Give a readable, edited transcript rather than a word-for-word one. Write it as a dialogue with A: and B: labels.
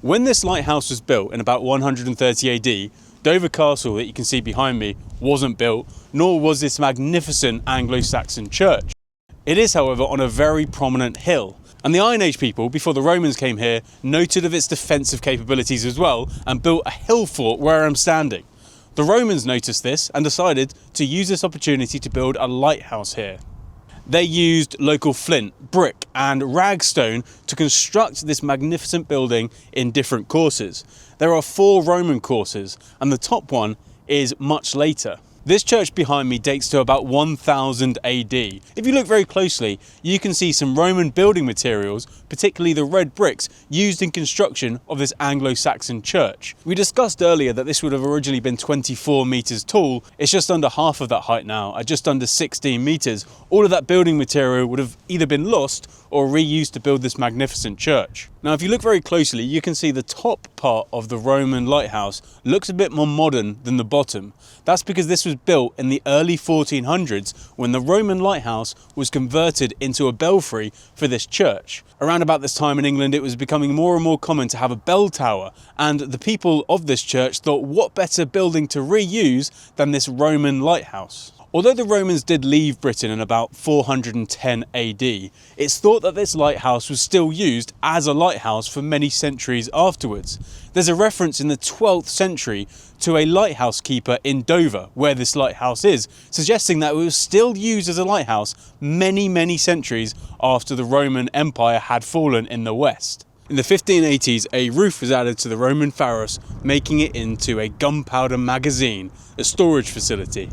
A: When this lighthouse was built in about 130 AD, Dover Castle that you can see behind me wasn't built, nor was this magnificent Anglo Saxon church. It is, however, on a very prominent hill, and the Iron Age people, before the Romans came here, noted of its defensive capabilities as well and built a hill fort where I'm standing. The Romans noticed this and decided to use this opportunity to build a lighthouse here. They used local flint, brick and ragstone to construct this magnificent building in different courses. There are 4 Roman courses and the top one is much later. This church behind me dates to about 1000 AD. If you look very closely, you can see some Roman building materials, particularly the red bricks used in construction of this Anglo-Saxon church. We discussed earlier that this would have originally been 24 meters tall. It's just under half of that height now, at just under 16 meters. All of that building material would have either been lost or reused to build this magnificent church. Now, if you look very closely, you can see the top part of the Roman lighthouse looks a bit more modern than the bottom. That's because this was built in the early 1400s when the Roman lighthouse was converted into a belfry for this church. Around about this time in England, it was becoming more and more common to have a bell tower, and the people of this church thought, what better building to reuse than this Roman lighthouse? Although the Romans did leave Britain in about 410 AD, it's thought that this lighthouse was still used as a lighthouse for many centuries afterwards. There's a reference in the 12th century to a lighthouse keeper in Dover, where this lighthouse is, suggesting that it was still used as a lighthouse many centuries after the Roman Empire had fallen in the west. In the 1580s, a roof was added to the Roman pharos, making it into a gunpowder magazine, a storage facility.